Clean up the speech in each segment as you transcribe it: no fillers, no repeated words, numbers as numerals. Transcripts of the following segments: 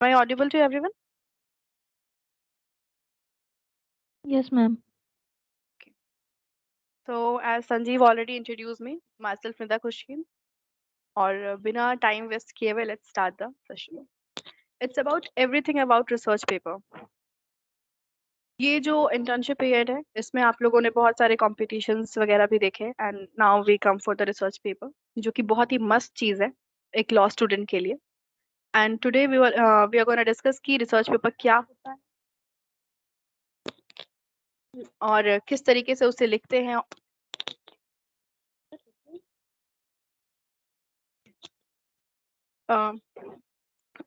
Am I audible to everyone? Yes, ma'am. Okay. So, as Sanjeev already introduced me, myself Nida Khushkin, और बिना time waste किए हुए let's start the session. It's about everything about research paper. ये जो internship period है इसमें आप लोगों ने बहुत सारे कॉम्पिटिशन्स वगैरह भी देखे and now we come for the research paper जो कि बहुत ही मस्त चीज़ है एक लॉ स्टूडेंट के लिए. And today we are gonna discuss कि रिसर्च पेपर क्या होता है और किस तरीके से उसे लिखते हैं.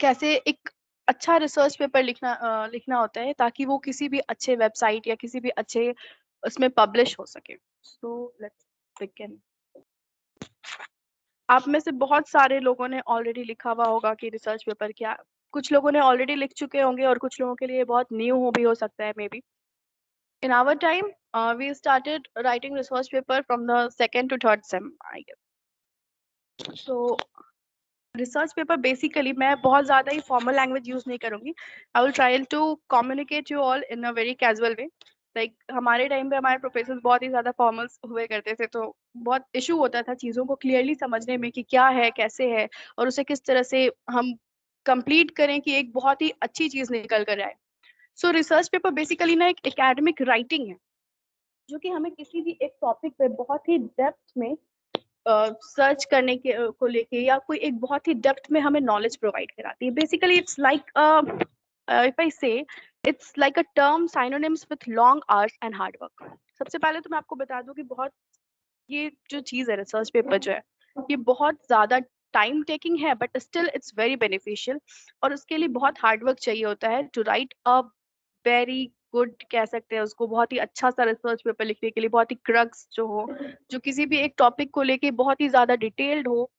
कैसे एक अच्छा रिसर्च पेपर लिखना होता है ताकि वो किसी भी अच्छे वेबसाइट या किसी भी अच्छे उसमें पब्लिश हो सके. So let's begin. आप में से बहुत सारे लोगों ने ऑलरेडी लिखा हुआ होगा कि रिसर्च पेपर क्या. कुछ लोगों ने ऑलरेडी लिख चुके होंगे और कुछ लोगों के लिए बहुत न्यू हो भी हो सकता है maybe. In our time we started writing research paper from the second to third same I guess. So research paper basically मैं बहुत ज़्यादा ही फॉर्मल लैंग्वेज यूज़ नहीं करूँगी. I will try to communicate you all in a very casual way. Like हमारे time पे हमारे professor बहुत ही ज़्यादा फॉर्मल्स हुए करते थे तो बहुत इशू होता था चीज़ों को क्लियरली समझने में कि क्या है कैसे है और उसे किस तरह से हम कंप्लीट करें कि एक बहुत ही अच्छी चीज़ निकल कर आए. सो रिसर्च पेपर बेसिकली ना एक एकेडमिक राइटिंग है जो कि हमें किसी भी एक टॉपिक पे बहुत ही डेप्थ में सर्च करने के को लेके या कोई एक बहुत ही डेप्थ में हमें नॉलेज प्रोवाइड कराती है. Basically it's like if I say it's like a term synonyms with long hours and hard work. सबसे पहले तो मैं आपको बता दूं कि बहुत ये जो चीज़ है रिसर्च पेपर जो है ये बहुत ज़्यादा टाइम टेकिंग है but still it's very beneficial. और उसके लिए बहुत हार्ड वर्क चाहिए होता है to write a very good कह सकते हैं उसको बहुत ही अच्छा सा रिसर्च पेपर लिखने के लिए बहुत ही क्रक्स जो हो जो किसी भी एक टॉपिक को लेके बहुत ही ज्यादा डिटेल्ड हो.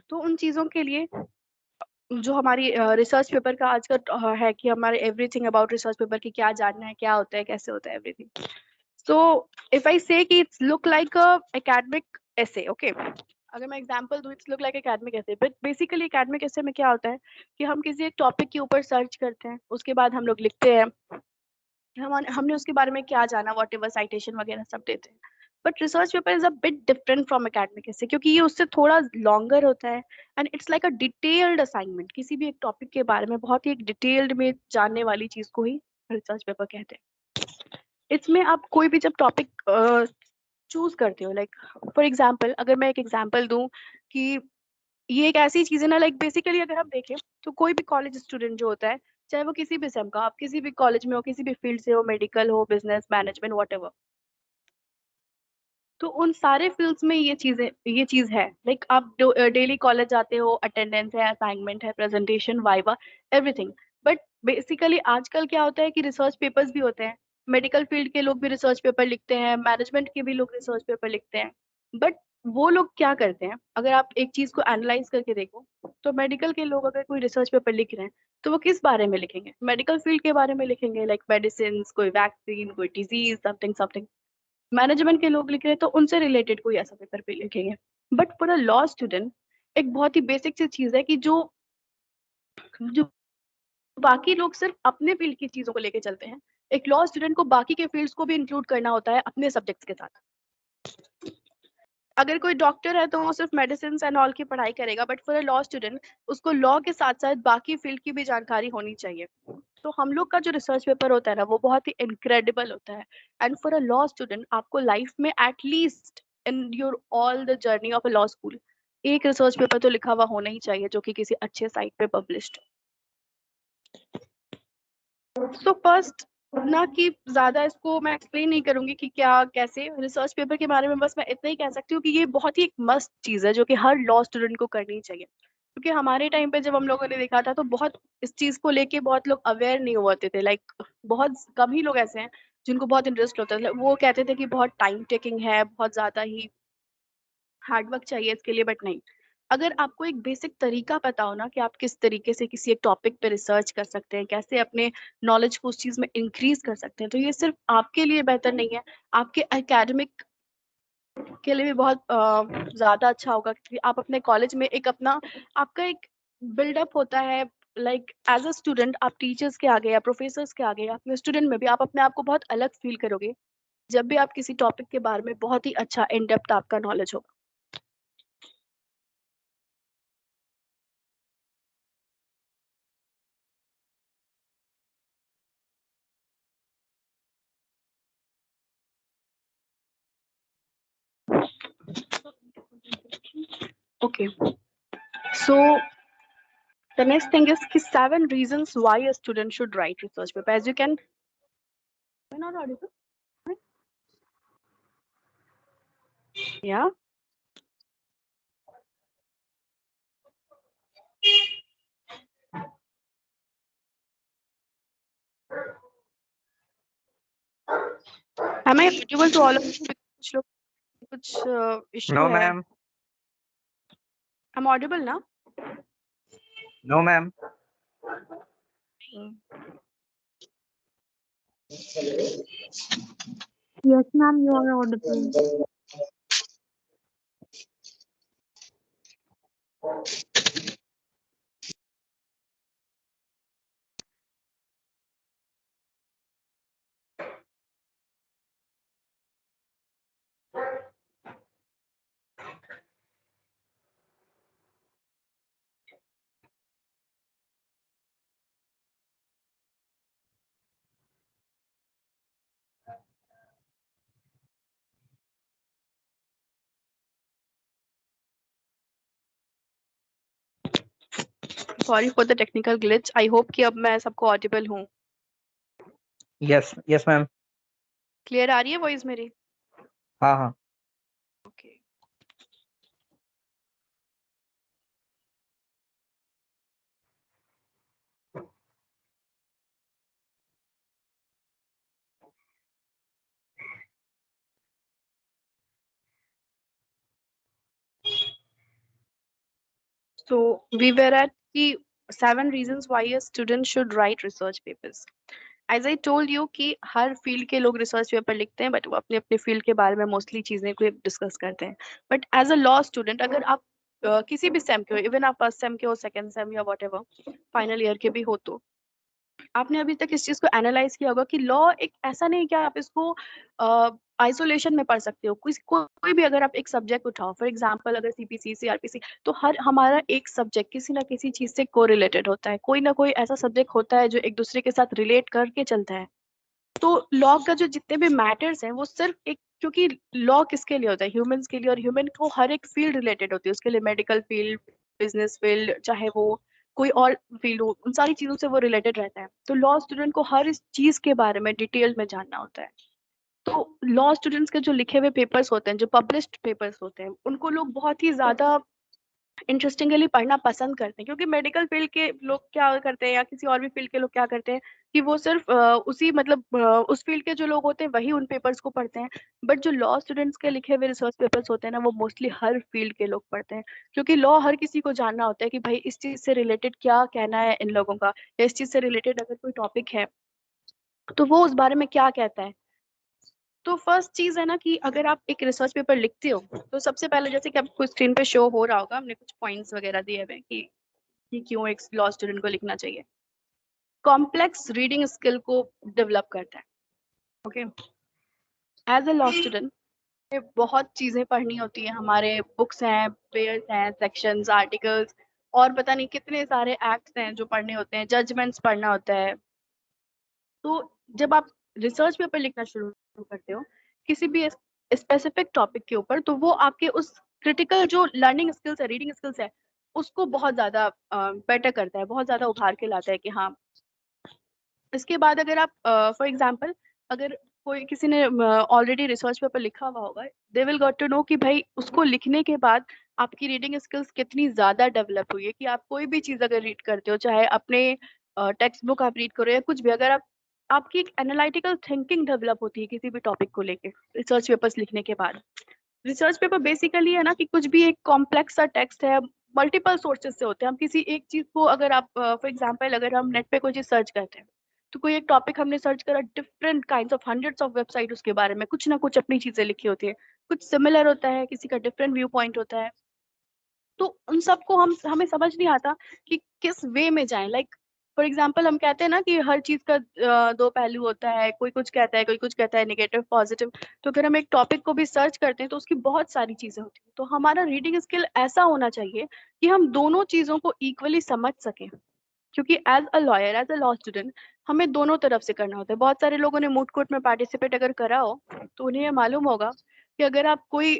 तो उन चीजों के लिए जो हमारी रिसर्च पेपर का आज का है कि हमारे एवरीथिंग अबाउट रिसर्च पेपर की क्या जानना है क्या होता है कैसे होता है एवरीथिंग. सो इफ आई से कि it's look like a academic ऐसे ओके. अगर मैं एग्जांपल दूं इट्स लुक लाइक एकेडमिक ऐसे बट बेसिकली एकेडमिक ऐसे में क्या होता है कि हम किसी एक टॉपिक के ऊपर सर्च करते हैं उसके बाद हम लोग लिखते हैं. हमने उसके बारे में क्या जाना वॉट एवर साइटेशन वगैरह सब देते हैं. But research paper is a bit different from academic ऐसे क्योंकि ये उससे थोड़ा लॉन्गर होता है and it's like a detailed assignment. किसी भी एक टॉपिक के बारे में बहुत ही एक डिटेल्ड में जानने वाली चीज को ही रिसर्च पेपर कहते हैं. इसमें आप कोई भी जब टॉपिक चूज करते हो लाइक फॉर एग्जाम्पल अगर मैं एक एग्जाम्पल दूं कि ये एक ऐसी चीज है ना लाइक बेसिकली अगर हम देखें तो कोई भी कॉलेज स्टूडेंट जो होता है चाहे वो किसी भी सेम का आप किसी भी कॉलेज में हो किसी भी फील्ड से हो मेडिकल हो बिजनेस मैनेजमेंट वॉट. तो उन सारे फील्ड्स में ये चीज है लाइक आप डेली कॉलेज जाते हो अटेंडेंस है असाइनमेंट है presentation viva everything. But basically आजकल क्या होता है कि रिसर्च पेपर्स भी होते हैं. मेडिकल फील्ड के लोग भी रिसर्च पेपर लिखते हैं मैनेजमेंट के भी लोग रिसर्च पेपर लिखते हैं. बट वो लोग क्या करते हैं अगर आप एक चीज को एनालाइज करके देखो तो मेडिकल के लोग अगर कोई रिसर्च पेपर लिख रहे हैं तो वो किस बारे में लिखेंगे मेडिकल फील्ड के बारे में लिखेंगे लाइक मेडिसिन कोई वैक्सीन कोई डिजीज समथिंग समथिंग. मैनेजमेंट के लोग लिख रहे हैं तो उनसे रिलेटेड कोई ऐसा पेपर पे लिखेंगे. But for a law student एक बहुत ही बेसिक सी चीज है कि जो जो बाकी लोग सिर्फ अपने फील्ड की चीजों को लेके चलते हैं एक लॉ स्टूडेंट को बाकी के फील्ड्स को भी इंक्लूड करना होता है अपने सब्जेक्ट्स के साथ. अगर कोई डॉक्टर है तो वो सिर्फ मेडिसिन एंड ऑल की पढ़ाई करेगा but for a law student उसको लॉ के साथ साथ बाकी फील्ड की भी जानकारी होनी चाहिए. तो हम लोग का जो रिसर्च पेपर होता है ना वो बहुत ही इनक्रेडिबल होता है. And for a law student आपको लाइफ में at least in your all the journey of a law school एक रिसर्च पेपर तो लिखा हुआ होना ही चाहिए जो कि किसी अच्छे साइट पे पब्लिश्ड. सो फर्स्ट ना कि ज्यादा इसको मैं एक्सप्लेन नहीं करूंगी कि क्या कैसे रिसर्च पेपर के बारे में बस मैं इतना ही कह सकती हूँ कि ये बहुत ही एक मस्त चीज है जो कि हर लॉ स्टूडेंट को करनी चाहिए. क्योंकि हमारे टाइम पे जब हम लोगों ने देखा था तो बहुत इस चीज को लेके बहुत लोग अवेयर नहीं होते थे लाइक बहुत कम ही लोग ऐसे हैं जिनको बहुत इंटरेस्ट होता है. वो कहते थे कि बहुत टाइम टेकिंग है बहुत ज्यादा ही हार्डवर्क चाहिए इसके लिए. बट नहीं अगर आपको एक बेसिक तरीका पता हो ना कि आप किस तरीके से किसी एक टॉपिक पे रिसर्च कर सकते हैं कैसे अपने नॉलेज को उस चीज में इंक्रीज कर सकते हैं तो ये सिर्फ आपके लिए बेहतर नहीं है आपके एकेडमिक के लिए भी बहुत ज्यादा अच्छा होगा क्योंकि आप अपने कॉलेज में एक अपना आपका एक बिल्डअप होता है लाइक एज अ स्टूडेंट आप टीचर्स के आगे या प्रोफेसर्स के आगे या अपने स्टूडेंट में भी आप अपने आप को बहुत अलग फील करोगे जब भी आप किसी टॉपिक के बारे में बहुत ही अच्छा इन डेप्थ आपका नॉलेज होगा। Okay, so the next thing is ki 7 reasons why a student should write research paper. As you can, am I not audible? Yeah. Am I audible to all of you? कुछ लोग कुछ issue No, है. ma'am. I'm audible ना? No, ma'am. Yes, ma'am, you are audible. Sorry for the technical glitch. I hope कि अब मैं सबको audible हूँ. Yes, yes, ma'am. Clear आ रही है voice मेरी? हाँ हाँ. Okay. So we were at the 7 reasons why a student should write research papers. As I told you कि हर फील्ड के लोग रिसर्च पेपर लिखते हैं बट वो अपने अपने फील्ड के बारे में मोस्टली चीजें को डिस्कस करते हैं. But as a law student अगर आप किसी भी सेम के हो, इवन आप फर्स्ट सेम के हो, सेकंड सेम या व्हाटएवर फाइनल ईयर के भी हो, तो आपने अभी तक इस चीज को एनालाइज किया होगा कि लॉ एक ऐसा नहीं कि आप इसको आइसोलेशन में पढ़ सकते हो. कोई भी अगर आप एक सब्जेक्ट उठाओ, फॉर एग्जांपल अगर सीपीसी सीआरपीसी, तो हर हमारा एक सब्जेक्ट किसी ना किसी चीज से कोरिलेटेड होता है. कोई ना कोई ऐसा सब्जेक्ट होता है जो एक दूसरे के साथ रिलेट करके चलता है. तो लॉ का जो जितने भी मैटर्स हैं वो सिर्फ एक, क्योंकि लॉ किसके लिए होता है? ह्यूमंस के लिए. और ह्यूमन को हर एक फील्ड रिलेटेड होती है उसके लिए. मेडिकल फील्ड, बिजनेस फील्ड, चाहे वो कोई और फील्ड हो, उन सारी चीजों से वो रिलेटेड रहता है. तो लॉ स्टूडेंट को हर इस चीज के बारे में डिटेल में जानना होता है. तो लॉ स्टूडेंट्स के जो लिखे हुए पेपर्स होते हैं, जो पब्लिश्ड पेपर्स होते हैं, उनको लोग बहुत ही ज्यादा इंटरेस्टिंगली पढ़ना पसंद करते हैं. क्योंकि मेडिकल फील्ड के लोग क्या करते हैं या किसी और भी फील्ड के लोग क्या करते हैं कि वो सिर्फ उसी मतलब उस फील्ड के जो लोग होते हैं वही उन पेपर्स को पढ़ते हैं. बट जो लॉ स्टूडेंट्स के लिखे हुए रिसर्च पेपर्स होते हैं ना, वो मोस्टली हर फील्ड के लोग पढ़ते हैं. क्योंकि लॉ हर किसी को जानना होता है कि भाई इस चीज से रिलेटेड क्या कहना है इन लोगों का, या इस चीज से रिलेटेड अगर कोई टॉपिक है तो वो उस बारे में क्या कहता है. तो फर्स्ट चीज है ना कि अगर आप एक रिसर्च पेपर लिखते हो तो सबसे पहले, जैसे कि आपको स्क्रीन पे शो हो रहा होगा, हमने कुछ पॉइंट्स वगैरह दिए हुए हैं कि क्यों एक लॉ स्टूडेंट को लिखना चाहिए. कॉम्प्लेक्स रीडिंग स्किल को डेवलप करता है. Okay, as a law student बहुत चीजें पढ़नी होती है. हमारे बुक्स हैं, पेयर्स हैं, सेक्शंस, आर्टिकल्स, और पता नहीं कितने सारे एक्ट्स हैं जो पढ़ने होते हैं, जजमेंट्स पढ़ना होता है. तो जब आप रिसर्च पेपर लिखना शुरू करते हो किसी भी स्पेसिफिक टॉपिक के ऊपर, तो वो आपके उस क्रिटिकल जो लर्निंग स्किल्स है, रीडिंग स्किल्स है, उसको बहुत ज्यादा बेटर करता है, बहुत ज्यादा उभार के लाता है कि हाँ. इसके बाद अगर आप फॉर एग्जांपल, अगर कोई किसी ने ऑलरेडी रिसर्च पेपर लिखा हुआ होगा, they will got to know कि भाई उसको लिखने के बाद आपकी रीडिंग स्किल्स कितनी ज्यादा डेवलप हुई है. कि आप कोई भी चीज अगर रीड करते हो, चाहे अपने टेक्स्ट बुक आप रीड करो या कुछ भी, अगर आप आपकी एक एनालिटिकल थिंकिंग डेवलप होती है किसी भी टॉपिक को लेके रिसर्च पेपर्स लिखने के बाद. रिसर्च पेपर बेसिकली है ना कि कुछ भी एक कॉम्प्लेक्स सा टेक्स्ट है, मल्टीपल सोर्सेज से होते हैं. हम किसी एक चीज को, अगर आप फॉर एग्जांपल अगर हम नेट पे कोई चीज सर्च करते हैं, तो कोई एक टॉपिक हमने सर्च करा, different kinds of hundreds of website उसके बारे में कुछ ना कुछ अपनी चीजें लिखी होती है. कुछ सिमिलर होता है, किसी का डिफरेंट व्यू पॉइंट होता है. तो उन सबको हमें समझ नहीं आता कि किस वे में जाएं। लाइक फॉर एग्जाम्पल हम कहते हैं ना कि हर चीज का दो पहलू होता है, कोई कुछ कहता है, कोई कुछ कहता है, नेगेटिव पॉजिटिव। तो अगर हम एक टॉपिक को भी सर्च करते हैं तो उसकी बहुत सारी चीजें होती हैं। तो हमारा रीडिंग स्किल ऐसा होना चाहिए कि हम दोनों चीजों को इक्वली समझ सकें, क्योंकि as a lawyer, as a law student, हमें दोनों तरफ से करना होता है। बहुत सारे लोगों ने मूट कोर्ट में पार्टिसिपेट अगर करा हो तो उन्हें ये मालूम होगा कि अगर आप कोई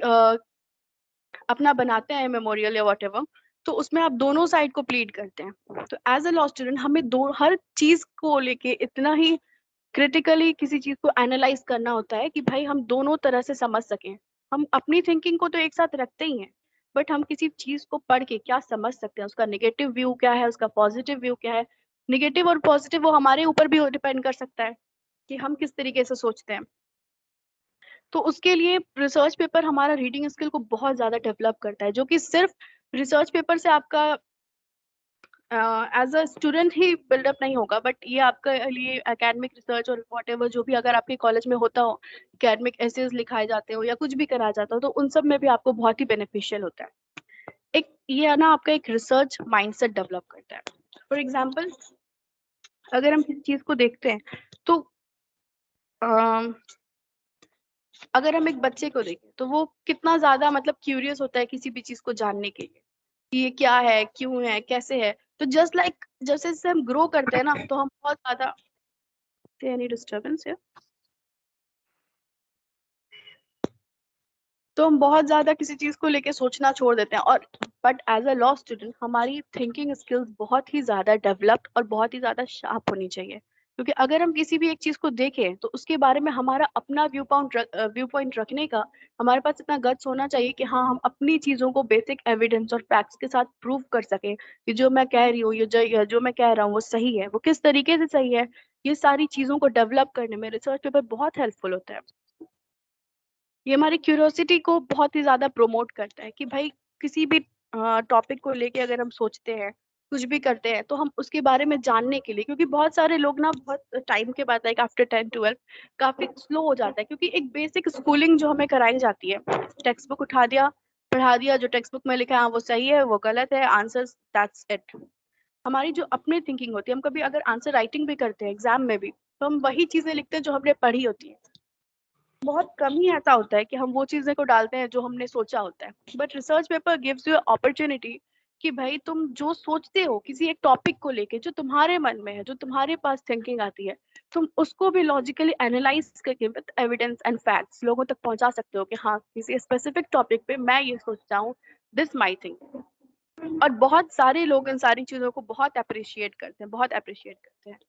अपना बनाते हैं मेमोरियल या वॉट एवर, तो उसमें आप दोनों साइड को प्लीड करते हैं। तो एज अ लॉ स्टूडेंट हमें दो हर चीज को लेके इतना ही क्रिटिकली किसी चीज को एनालाइज करना होता है कि भाई हम दोनों तरह से समझ सकें। हम अपनी थिंकिंग को तो एक साथ रखते ही हैं, बट हम किसी चीज को पढ़ के क्या समझ सकते हैं, उसका नेगेटिव व्यू क्या है, उसका पॉजिटिव व्यू क्या है। नेगेटिव और पॉजिटिव वो हमारे ऊपर भी डिपेंड कर सकता है कि हम किस तरीके से सोचते हैं। तो उसके लिए रिसर्च पेपर हमारा रीडिंग स्किल को बहुत ज्यादा डेवलप करता है, जो कि सिर्फ रिसर्च पेपर से आपका एज अ स्टूडेंट ही बिल्डअप नहीं होगा, बट ये आपके लिए एकेडमिक रिसर्च और वॉट एवर जो भी अगर आपके कॉलेज में होता हो, एकेडमिक एसेज लिखाए जाते हो या कुछ भी करा जाता हो, तो उन सब में भी आपको बहुत ही बेनिफिशियल होता है। एक ये है ना, आपका एक रिसर्च माइंडसेट डेवलप करता है। फॉर एग्जाम्पल अगर हम किसी चीज को देखते हैं तो अगर हम एक बच्चे को देखें तो वो कितना ज्यादा मतलब क्यूरियस होता है किसी भी चीज को जानने के लिए कि ये क्या है, क्यों है, कैसे है। तो जस्ट लाइक जैसे जैसे हम ग्रो करते हैं ना, तो हम बहुत ज्यादा एनी डिस्टर्बेंस है, तो हम बहुत ज्यादा किसी चीज को लेके सोचना छोड़ देते हैं। और but as a law student हमारी थिंकिंग स्किल्स बहुत ही ज्यादा डेवलप्ड और बहुत ही ज्यादा शार्प होनी चाहिए, क्योंकि अगर हम किसी भी एक चीज को देखें तो उसके बारे में हमारा अपना व्यू पॉइंट रखने का हमारे पास इतना गट्स होना चाहिए कि हाँ, हम अपनी चीजों को बेसिक एविडेंस और फैक्ट्स के साथ प्रूव कर सकें कि जो मैं कह रही हूँ, ये जो मैं कह रहा हूँ वो सही है, वो किस तरीके से सही है। ये सारी चीजों को डेवलप करने में रिसर्च पेपर बहुत हेल्पफुल होता है। ये हमारी क्यूरियोसिटी को बहुत ही ज्यादा प्रोमोट करता है कि भाई किसी भी टॉपिक को लेके अगर हम सोचते हैं, कुछ भी करते हैं, तो हम उसके बारे में जानने के लिए, क्योंकि बहुत सारे लोग ना बहुत टाइम के बाद लाइक आफ्टर 10-12 काफी स्लो हो जाता है, क्योंकि एक बेसिक स्कूलिंग जो हमें कराई जाती है, टेक्स्ट बुक उठा दिया, पढ़ा दिया, जो टेक्स्ट बुक में लिखा है हाँ वो सही है, वो गलत है, आंसर दैट्स इट। हमारी जो अपनी थिंकिंग होती है, हम कभी अगर आंसर राइटिंग भी करते हैं एग्जाम में भी, तो हम वही चीजें लिखते हैं जो हमने पढ़ी होती है। बहुत कम ही ऐसा होता है कि हम वो चीजें को डालते हैं जो हमने सोचा होता है। But research paper gives you opportunity कि भाई तुम जो सोचते हो किसी एक टॉपिक को लेके, जो तुम्हारे मन में है, जो तुम्हारे पास थिंकिंग आती है, तुम उसको भी लॉजिकली एनालाइज करके विद एविडेंस एंड फैक्ट्स लोगों तक पहुंचा सकते हो कि हाँ, किसी स्पेसिफिक टॉपिक पे मैं ये सोचता हूँ, दिस माई थिंक। और बहुत सारे लोग इन सारी चीजों को बहुत अप्रिशिएट करते हैं, बहुत अप्रिशिएट करते हैं।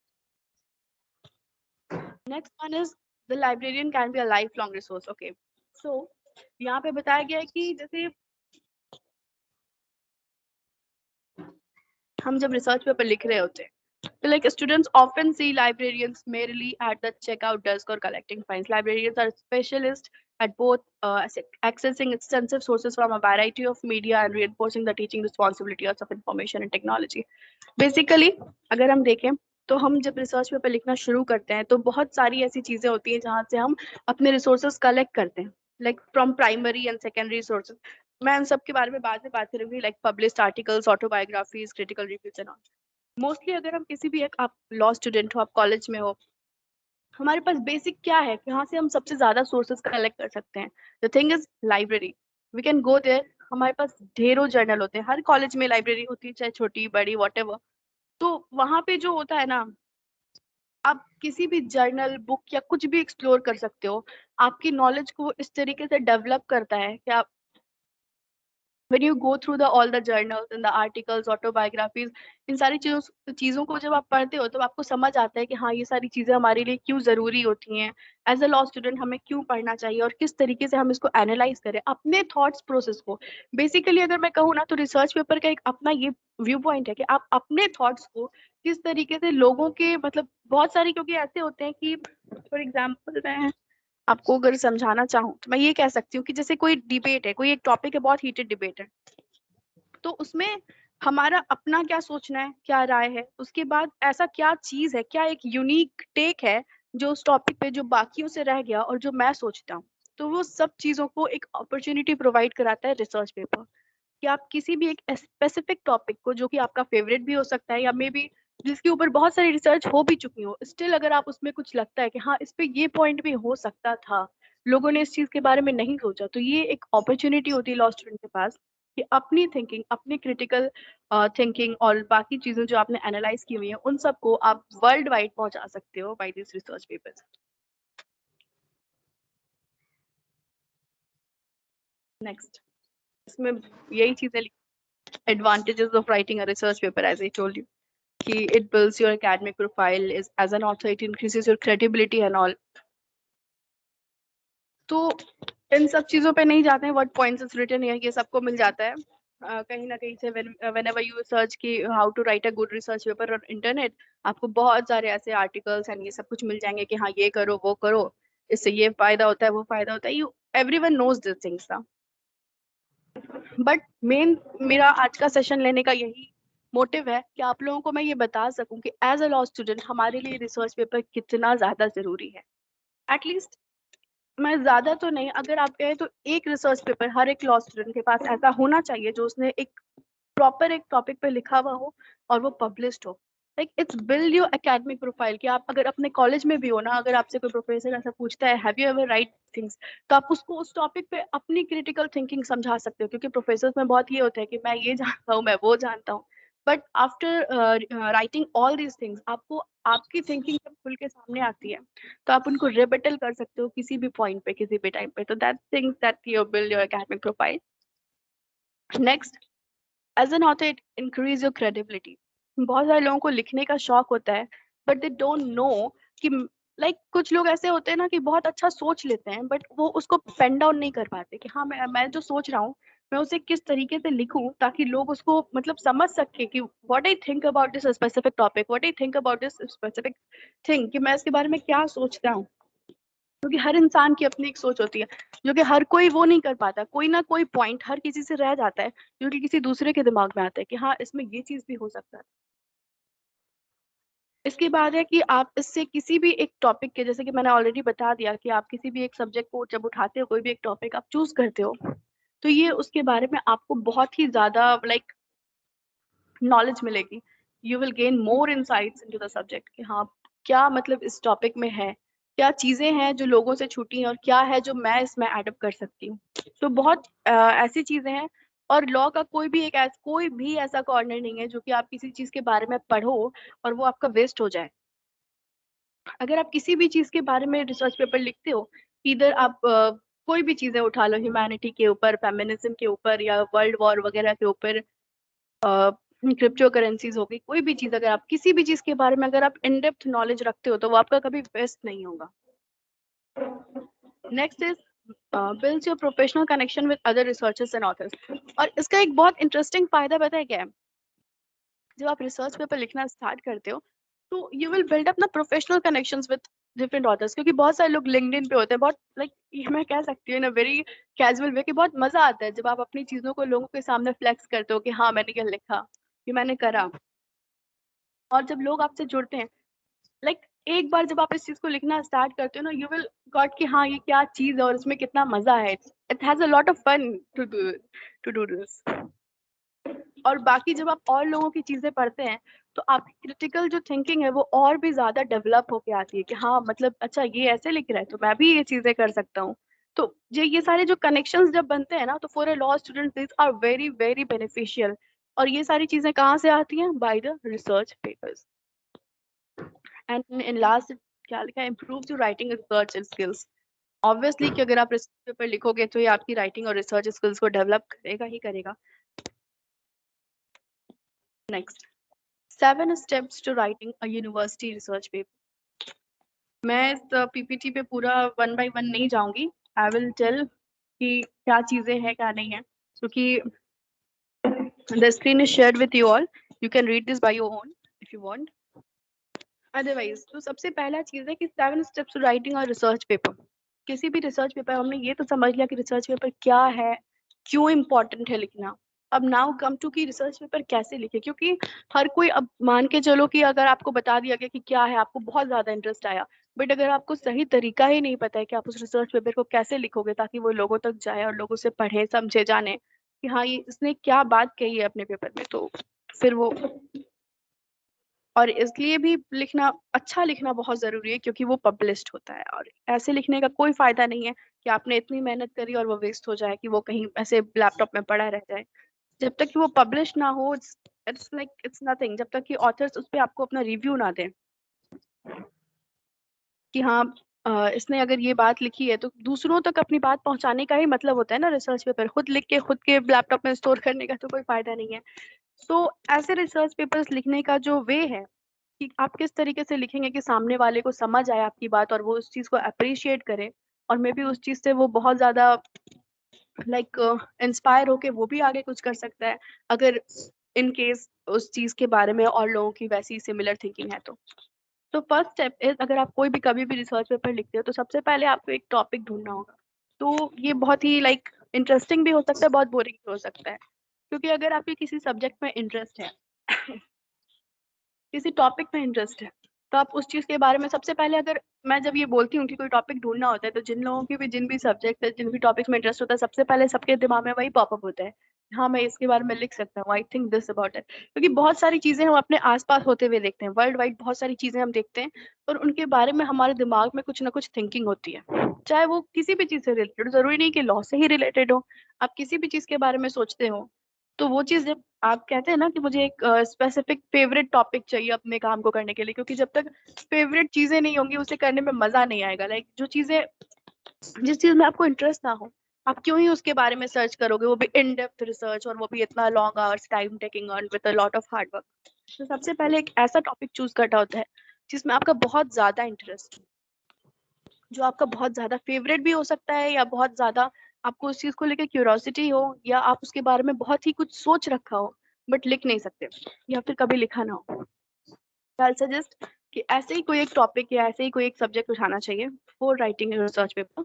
Next one is the librarian can be a life long resource. Okay, so यहाँ पे बताया गया है कि जैसे हम जब रिसर्च पेपर लिख रहे होते हैं, तो like students often see librarians merely at the checkout desk or collecting files. Librarians are specialists at both accessing extensive sources from a variety of media and reinforcing the teaching responsibilities of information and technology. Basically अगर हम देखें तो हम जब research paper लिखना शुरू करते हैं तो बहुत सारी ऐसी चीजें होती हैं जहाँ से हम अपने रिसोर्सेज कलेक्ट करते हैं, like from primary and secondary sources. मैं उन सब के बारे में बाद में बात करूंगी, like published articles, autobiographies, critical reviews and all. Mostly अगर हम किसी भी एक, आप लॉ स्टूडेंट हो, आप कॉलेज में हो, हमारे पास बेसिक क्या है, कहाँ से हम सबसे ज्यादा सोर्सेज कलेक्ट कर सकते हैं। The thing is library, we can go there. हमारे पास ढेरों जर्नल होते हैं, हर कॉलेज में लाइब्रेरी होती है, चाहे छोटी बड़ी वॉट एवर। तो वहां पे जो होता है ना, आप किसी भी जर्नल बुक या कुछ भी एक्सप्लोर कर सकते हो। आपकी नॉलेज को इस तरीके से डेवलप करता है कि आप when you go through all the journals and the articles, autobiographies, इन सारी चीजों को जब आप पढ़ते हो तो आपको समझ आता है कि हाँ, ये सारी चीजें हमारे लिए क्यों जरूरी होती हैं, एज अ लॉ स्टूडेंट हमें क्यों पढ़ना चाहिए और किस तरीके से हम इसको एनालाइज करें अपने थॉट्स प्रोसेस को। बेसिकली अगर मैं कहूँ ना, तो रिसर्च पेपर का एक अपना ये व्यू पॉइंट है कि आप अपने थॉट्स को किस तरीके से लोगों के, मतलब बहुत सारी, क्योंकि ऐसे होते हैं कि फॉर एग्जाम्पल मैं आपको अगर समझाना चाहूँ तो मैं ये कह सकती हूँ कि जैसे कोई डिबेट है, कोई एक टॉपिक है, बहुत हीटेड डिबेट है, तो उसमें हमारा अपना क्या सोचना है, क्या राय है, उसके बाद ऐसा क्या चीज है, क्या एक यूनिक टेक है जो उस टॉपिक पे जो बाकियों से रह गया और जो मैं सोचता हूँ। तो वो सब चीजों को एक अपॉर्चुनिटी प्रोवाइड कराता है रिसर्च पेपर, कि आप किसी भी एक स्पेसिफिक टॉपिक को, जो कि आपका फेवरेट भी हो सकता है या मे बी जिसके ऊपर बहुत सारी रिसर्च हो भी चुकी हो, स्टिल अगर आप उसमें कुछ लगता है कि हाँ इस पे ये पॉइंट भी हो सकता था, लोगों ने इस चीज के बारे में नहीं सोचा, तो ये एक अपॉर्चुनिटी होती है लॉ स्टूडेंट के पास कि अपनी थिंकिंग, अपनी क्रिटिकल थिंकिंग और बाकी चीजें जो आपने एनालाइज की हुई है उन सबको आप वर्ल्ड वाइड पहुंचा सकते हो by this research papers. Next, इसमें यही चीजें, advantages of writing a research paper, as I told you, कि it builds your academic profile, is as an author it increases your credibility and all. तो इन सब चीजों पे नहीं जाते हैं, what points is written here, ये सबको मिल जाता है कहीं ना कहीं से। whenever you search कि how to write a good research paper on internet, आपको बहुत सारे ऐसे आर्टिकल्स एंड ये सब कुछ मिल जाएंगे कि हाँ ये करो वो करो, इससे ये फायदा होता है वो फायदा होता है, you everyone knows these things ना। बट मेन मेरा आज का सेशन लेने का यही मोटिव है कि आप लोगों को मैं ये बता सकूं कि एज अ लॉ स्टूडेंट हमारे लिए रिसर्च पेपर कितना ज्यादा जरूरी है। एटलीस्ट मैं ज्यादा तो नहीं, अगर आप कहें तो एक रिसर्च पेपर हर एक लॉ स्टूडेंट के पास ऐसा होना चाहिए जो उसने एक प्रॉपर एक टॉपिक पे लिखा हुआ हो और वो पब्लिश्ड हो। Like it's build your academic profile कि आप अगर अपने कॉलेज में भी हो ना, अगर आपसे कोई प्रोफेसर ऐसा पूछता है have you ever right things, तो आप उसको उस टॉपिक पे अपनी क्रिटिकल थिंकिंग समझा सकते हो, क्योंकि प्रोफेसर्स में बहुत ये होता है कि मैं ये जानता हूँ मैं वो जानता हूँ। But after writing all these things आपको आपकी थिंकिंग जब खुल के सामने आती है तो आप उनको रिबेटल कर सकते हो किसी भी पॉइंट पे किसी भी टाइम पे। तो that things that you build your academic profile. Next, as an author it increase your credibility. बहुत सारे लोगों को लिखने का शौक होता है बट दे डोंट नो कि कुछ लोग ऐसे होते हैं ना कि बहुत अच्छा सोच लेते हैं बट वो उसको पेन डाउन नहीं कर पाते कि हाँ मैं जो सोच रहा हूँ मैं उसे किस तरीके से लिखूं ताकि लोग उसको मतलब समझ सके कि what I think about this specific topic, what I think about this specific thing, कि मैं इसके बारे में क्या सोचता हूँ। क्योंकि हर इंसान की अपनी एक सोच होती है जो कि हर कोई वो नहीं कर पाता, कोई ना कोई पॉइंट हर किसी से रह जाता है जो कि किसी दूसरे के दिमाग में आता है कि हाँ इसमें ये चीज भी हो सकता है। इसके बाद है कि आप इससे किसी भी एक टॉपिक के, जैसे कि मैंने ऑलरेडी बता दिया कि आप किसी भी एक सब्जेक्ट को जब उठाते हो, कोई भी एक टॉपिक आप चूज करते हो, तो ये उसके बारे में आपको बहुत ही ज्यादा नॉलेज मिलेगी। You will gain more insights into the subject कि हाँ क्या मतलब इस टॉपिक में है, क्या चीजें हैं जो लोगों से छूटी हैं और क्या है जो मैं इसमें एडअप कर सकती हूँ। तो बहुत ऐसी चीजें हैं। और लॉ का कोई भी ऐसा कॉर्नर नहीं है जो कि आप किसी चीज के बारे में पढ़ो और वो आपका वेस्ट हो जाए। अगर आप किसी भी चीज के बारे में रिसर्च पेपर लिखते हो, इधर आप कोई भी चीजें उठा लो, ह्यूमैनिटी के ऊपर, फेमिनिज्म के ऊपर या वर्ल्ड वॉर वगैरह के ऊपर, क्रिप्टो करेंसीज हो गई, कोई भी चीज, अगर आप किसी भी चीज के बारे में अगर आप इन डेप्थ नॉलेज रखते हो तो वो आपका कभी वेस्ट नहीं होगा। Next is builds your professional connection with other researchers and authors. और इसका एक बहुत इंटरेस्टिंग फायदा पता है क्या है? जब आप रिसर्च पेपर लिखना स्टार्ट करते हो तो यू विल बिल्ड अप ना professional connections with different authors, क्योंकि बहुत सारे लोग लिंक्डइन पे होते हैं, बहुत ये मैं कह सकती हूँ इन अ वेरी कैजुअल वे कि बहुत मजा आता है जब आप अपनी चीजों को लोगों के सामने फ्लेक्स करते हो कि हाँ मैंने ये लिखा, ये मैंने करा। और जब लोग आपसे जुड़ते हैं, एक बार जब आप इस चीज को लिखना स्टार्ट करते हो ना, यू विल गॉट कि हाँ ये क्या चीज है और इसमें कितना मजा है, it has a lot of fun to do this. और बाकी जब आप और लोगों की चीजें पढ़ते हैं तो आपकी क्रिटिकल जो थिंकिंग है वो और भी ज्यादा डेवलप होके आती है कि हाँ मतलब अच्छा ये ऐसे लिख रहा है तो मैं भी ये चीजें कर सकता हूँ। तो ये सारे जो कनेक्शंस जब बनते हैं ना, तो for a law student this are very very beneficial. और ये सारी चीजें कहाँ से आती हैं? By the research papers. And in last क्या लिखा है? Improve your writing research skills. Obviously कि अगर आप रिसर्च पेपर लिखोगे तो ये आपकी राइटिंग और रिसर्च स्किल्स को डेवलप करेगा ही करेगा। Next, 7 steps to writing a university research paper। मैं इस पीपीटी पे पूरा 1 by 1 नहीं जाऊंगी। आई विल टेल कि क्या चीजें हैं क्या नहीं है, क्योंकि the screen is shared with you all, you can read this by your own if you want। Otherwise तो सबसे पहला चीज है कि 7 steps to writing a research paper। किसी भी रिसर्च पेपर, हमने ये तो समझ लिया कि रिसर्च पेपर क्या है, क्यों इम्पोर्टेंट है लिखना। अब नाउ कम टू कि रिसर्च पेपर कैसे लिखे, क्योंकि हर कोई, अब मान के चलो कि अगर आपको बता दिया गया कि क्या है, आपको बहुत ज्यादा इंटरेस्ट आया, बट अगर आपको सही तरीका ही नहीं पता है कि आप उस रिसर्च पेपर को कैसे लिखोगे ताकि वो लोगों तक जाए और लोग उसे पढ़े समझे जाने, कि हाँ ये इसने क्या बात कही है अपने पेपर में, तो फिर वो, और इसलिए भी अच्छा लिखना बहुत जरूरी है क्योंकि वो पब्लिश्ड होता है। और ऐसे लिखने का कोई फायदा नहीं है कि आपने इतनी मेहनत करी और वो वेस्ट हो जाए, कि वो कहीं ऐसे लैपटॉप में पड़ा रह जाए। जब तक कि वो पब्लिश ना हो, इट्स नथिंग, जब तक कि ऑथर्स उस पर आपको अपना रिव्यू ना दें कि हाँ इसने अगर ये बात लिखी है, तो दूसरों तक अपनी बात पहुंचाने का ही मतलब होता है ना रिसर्च पेपर। खुद लिख के खुद के लैपटॉप में स्टोर करने का तो कोई फायदा नहीं है। तो ऐसे रिसर्च पेपर्स लिखने का जो वे है कि आप किस तरीके से लिखेंगे कि सामने वाले को समझ आए आपकी बात और वो उस चीज को अप्रिशिएट करे, और मे बी उस चीज से वो बहुत ज्यादा इंस्पायर होके वो भी आगे कुछ कर सकता है, अगर इन केस उस चीज के बारे में और लोगों की वैसी सिमिलर थिंकिंग है। तो फर्स्ट स्टेप इज, अगर आप कोई भी कभी भी रिसर्च पेपर लिखते हो तो सबसे पहले आपको एक टॉपिक ढूंढना होगा। तो ये बहुत ही इंटरेस्टिंग भी हो सकता है, बहुत बोरिंग भी हो सकता है, क्योंकि अगर आपके किसी सब्जेक्ट में इंटरेस्ट है किसी टॉपिक में इंटरेस्ट है, तो आप उस चीज के बारे में सबसे पहले, अगर मैं जब ये बोलती हूँ कि कोई टॉपिक ढूंढना होता है, तो जिन लोगों की भी जिन भी सब्जेक्ट है, जिन भी टॉपिक में इंटरेस्ट होता है, सबसे पहले सबके दिमाग में वही पॉपअप होता है, हाँ मैं इसके बारे में लिख सकता हूँ, I think this about it. क्योंकि बहुत सारी चीजें हम अपने आसपास होते हुए देखते हैं, वर्ल्ड वाइड बहुत सारी चीजें हम देखते हैं, और उनके बारे में हमारे दिमाग में कुछ ना कुछ थिंकिंग होती है, चाहे वो किसी भी चीज से रिलेटेड, जरूरी नहीं कि लॉ से ही रिलेटेड हो। आप किसी भी चीज के बारे में सोचते हो, तो वो चीज जब आप कहते हैं ना कि मुझे एक स्पेसिफिक फेवरेट टॉपिक चाहिए अपने काम को करने के लिए, क्योंकि जब तक फेवरेट चीजें नहीं होंगी उसे करने में मजा नहीं आएगा। जो चीजें, जिस चीज में आपको इंटरेस्ट ना हो, आप क्यों ही उसके बारे में सर्च करोगे, वो भी इन डेप्थ रिसर्च, और वो भी इतना लॉन्ग आवर्स टाइम टेकिंग और with a lot of hard work. तो सबसे पहले एक ऐसा टॉपिक चूज करना होता है जिसमें आपका बहुत ज्यादा इंटरेस्ट, जो आपका बहुत ज्यादा फेवरेट भी हो सकता है, या बहुत ज्यादा आपको उस चीज को लेकर क्यूरियोसिटी हो, या आप उसके बारे में बहुत ही कुछ सोच रखा हो बट लिख नहीं सकते, या फिर कभी लिखा ना हो। आई सजेस्ट कि ऐसे ही कोई एक टॉपिक या ऐसे ही कोई एक सब्जेक्ट उठाना चाहिए for writing research paper.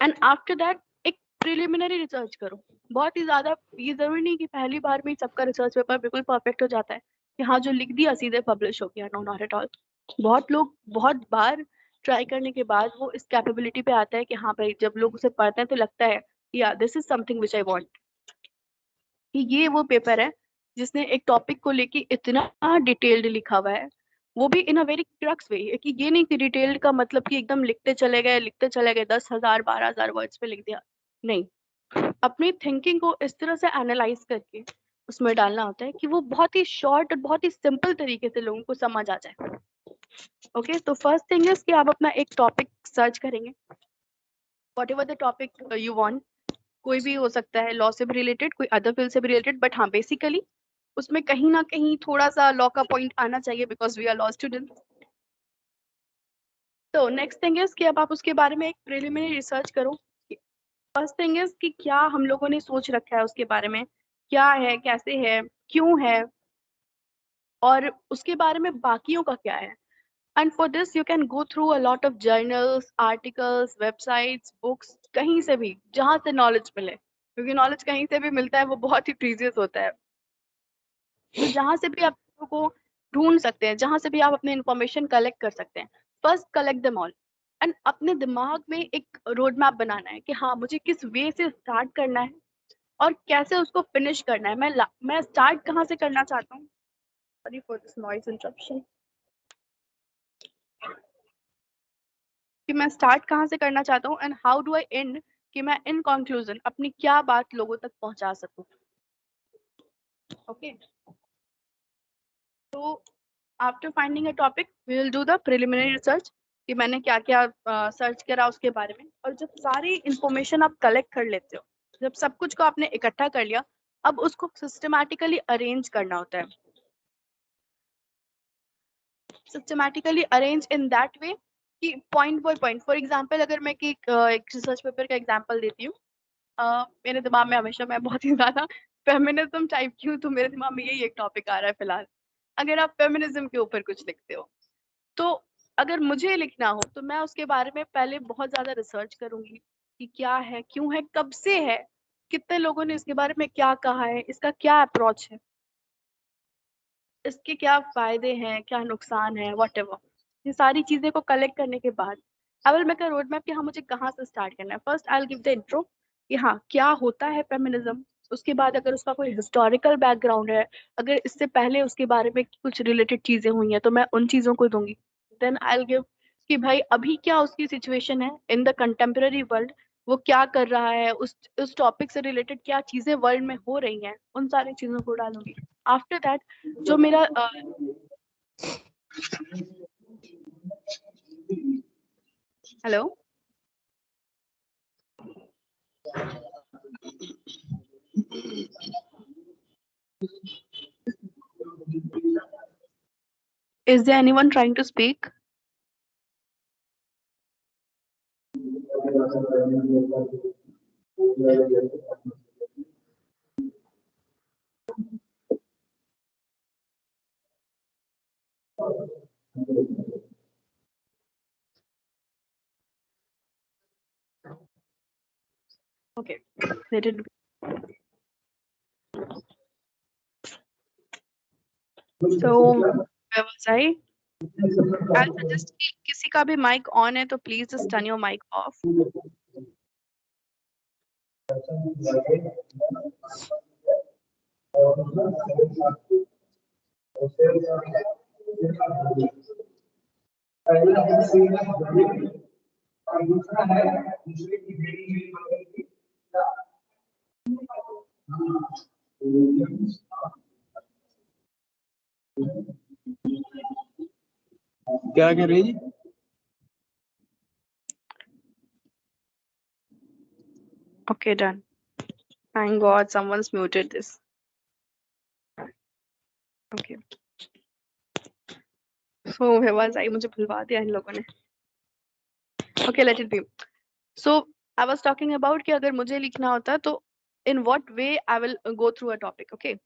And after that एक प्रिलिमिनरी रिसर्च करो। बहुत ही ज्यादा ये जरूरी नहीं कि पहली बार में ही सबका रिसर्च पेपर बिल्कुल परफेक्ट हो जाता है कि हाँ जो लिख दिया सीधे पब्लिश हो गया। No, not at all. बहुत लोग बहुत बार ट्राई करने के बाद वो इस कैपेबिलिटी पे आता है कि हाँ भाई, जब लोग उसे पढ़ते हैं तो लगता है या this is something which I want, कि ये वो पेपर है जिसने एक टॉपिक को लेके इतना डिटेल्ड लिखा हुआ है, वो भी इन अ वेरी क्रक्स वे। कि ये नहीं कि डिटेल्ड का मतलब कि एकदम लिखते चले गए 10,000 12,000 वर्ड्स पे लिख दिया, नहीं। अपनी थिंकिंग को इस तरह से एनालाइज करके उसमें डालना होता है कि वो बहुत ही शॉर्ट और बहुत ही सिंपल तरीके से लोगों को समझ आ जाए। ओके, तो फर्स्ट थिंग इज कि आप अपना एक टॉपिक सर्च करेंगे, what ever the topic you want. कोई भी हो सकता है, लॉ से भी रिलेटेड, कोई अदर फील्ड से भी रिलेटेड, बट हाँ बेसिकली उसमें कहीं ना कहीं थोड़ा सा लॉ का पॉइंट आना चाहिए, because we are law student. तो नेक्स्ट थिंग इज कि अब आप उसके बारे में एक प्रिलिमिनरी रिसर्च करो। फर्स्ट थिंग इज कि क्या हम लोगों ने सोच रखा है उसके बारे में, क्या है, कैसे है, क्यों है, और उसके बारे में बाकियों का क्या है। And for this you can go through a lot of journals, articles, websites, books, कहीं से भी जहां से नॉलेज मिले, क्योंकि नॉलेज कहीं से भी मिलता है, वो बहुत ही प्रीजियस होता है। तो जहां से भी आप चीज़ों को ढूंढ सकते हैं, जहां से भी आप अपने इंफॉर्मेशन कलेक्ट कर सकते हैं, first collect them all. And अपने दिमाग में एक रोड मैप बनाना है कि हाँ मुझे किस वे से स्टार्ट करना है और कैसे उसको फिनिश करना है। मैं स्टार्ट कहाँ से करना चाहता हूँ, sorry for this noise interruption, कि मैं स्टार्ट कहाँ से करना चाहता हूँ and how do I and, कि मैं इन कंक्लूजन अपनी क्या बात लोगों तक पहुंचा सकूं। ओके, तो after finding a topic we will do the preliminary research, कि मैंने क्या क्या सर्च करा उसके बारे में। और जब सारी इंफॉर्मेशन आप कलेक्ट कर लेते हो, जब सब कुछ को आपने इकट्ठा कर लिया, अब उसको सिस्टमैटिकली अरेंज करना होता है। Systematically arrange in that way कि point by point, for example अगर मैं एक रिसर्च पेपर का एग्जांपल देती हूँ, मेरे दिमाग में हमेशा, मैं बहुत ही ज्यादा फेमिनिज्म टाइप की हूँ, तो मेरे दिमाग में यही एक टॉपिक आ रहा है फिलहाल। अगर आप फेमिनिज्म के ऊपर कुछ लिखते हो, तो अगर मुझे लिखना हो तो मैं उसके बारे में पहले बहुत ज्यादा रिसर्च करूंगी कि क्या है, क्यों है, कब से है, कितने लोगों ने इसके बारे में क्या कहा है, इसका क्या अप्रोच है, इसके क्या फायदे हैं, क्या नुकसान है, वट एवर। ये सारी चीजें को कलेक्ट करने के बाद I will make a road map कि हाँ मुझे कहाँ से स्टार्ट करना है। First I will give the intro कि हाँ क्या होता है फेमिनिज्म, उसके बाद अगर उसका कोई हिस्टोरिकल बैकग्राउंड है, अगर इससे पहले उसके बारे में कुछ रिलेटेड चीजें हुई हैं तो मैं उन चीजों को दूंगी। देन आई विल गिव कि भाई अभी क्या उसकी सिचुएशन है इन द कंटेम्पररी वर्ल्ड, वो क्या कर रहा है, उस टॉपिक से रिलेटेड क्या चीजें वर्ल्ड में हो रही हैं, उन सारी चीजों को डालूंगी। आफ्टर दैट जो मेरा hello is there anyone trying to speak? Okay, let it be. So where was I? I'll suggest कि किसी का भी mic on है तो please just turn your mic off. क्या कर रही जी? Okay, done. Thank God someone's muted this. Okay. So where was I? मुझे भुलवा दिया इन लोगों ने. Okay, let it be. So I was talking about कि अगर मुझे लिखना होता तो in what way I will go through a topic. Okay.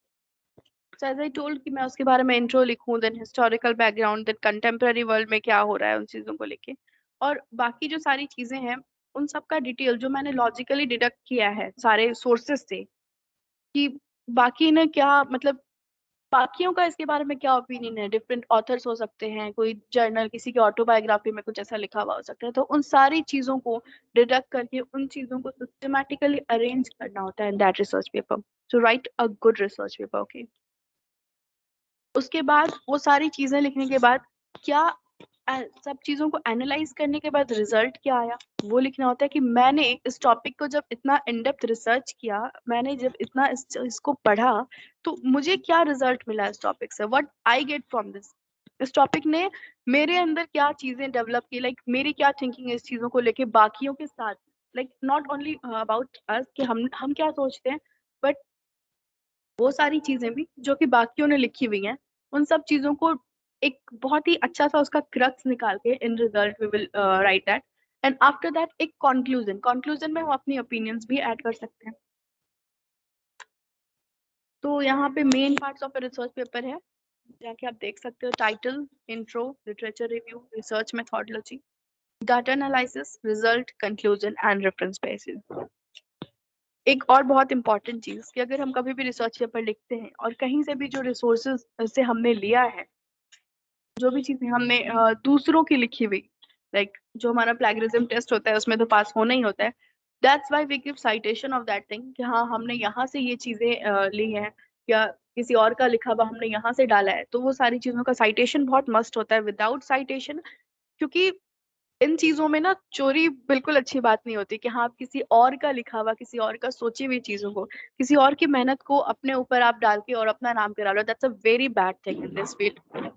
So as I told कि मैं उसके बारे में intro लिखूं, then historical background, then contemporary world में क्या हो रहा है उन चीजों को लेके, और बाकी जो सारी चीजें हैं उन सब का डिटेल जो मैंने लॉजिकली डिडक्ट किया है सारे सोर्सेस से, कि बाकी ने क्या मतलब बाकियों का इसके बारे में क्या ओपिनियन है, डिफरेंट ऑथर्स हो सकते हैं, कोई जर्नल किसी की ऑटोबायोग्राफी में कुछ ऐसा लिखा हुआ हो सकता है, तो उन सारी चीजों को डिडक्ट करके उन चीजों को सिस्टमैटिकली अरेंज करना होता है in that research paper two write a good research paper. Okay, उसके बाद वो सारी चीजें लिखने के बाद क्या सब चीजों को एनालाइज करने के बाद रिजल्ट क्या आया वो लिखना होता है कि मैंने इस टॉपिक को जब इतना इन डेप्थ रिसर्च किया, मैंने जब इतना इसको पढ़ा तो मुझे क्या रिजल्ट मिला इस टॉपिक से, what I get from this, इस टॉपिक ने मेरे अंदर क्या चीजें डेवलप की, लाइक मेरी क्या थिंकिंग है इस चीजों को लेके बाकियों के साथ, like not only about us कि हम क्या सोचते हैं, बट वो सारी चीजें भी जो कि बाकियों ने लिखी हुई हैं, उन सब चीजों को एक बहुत ही अच्छा सा उसका क्रक्स निकाल के in result we will write that, and after that एक कंक्लूजन में हम अपनी ओपिनियंस भी ऐड कर सकते हैं। तो यहाँ पे main parts of research paper है, जाके आप देख सकते हो, title, intro, literature review, research methodology, data analysis, result, conclusion and reference basis. एक और बहुत इंपॉर्टेंट चीज कि अगर हम कभी भी रिसर्च पेपर लिखते हैं और कहीं से भी जो रिसोर्सेज से हमने लिया है, जो भी चीजें हमने दूसरों की लिखी हुई, लाइक जो हमारा प्लेगरिज्म टेस्ट होता है उसमें तो पास होना ही होता है, that's why we give citation of that thing कि हाँ हमने यहाँ से ये चीजें ली हैं, या किसी और का लिखा हुआ हमने यहाँ से डाला है, तो वो सारी चीजों का साइटेशन बहुत मस्ट होता है। विदाउट साइटेशन, क्योंकि इन चीजों में ना चोरी बिल्कुल अच्छी बात नहीं होती कि हाँ आप किसी और का लिखा हुआ, किसी और का सोची हुई चीजों को, किसी और की मेहनत को अपने ऊपर आप डाल के और अपना नाम करा लो, that's a very bad thing in this field.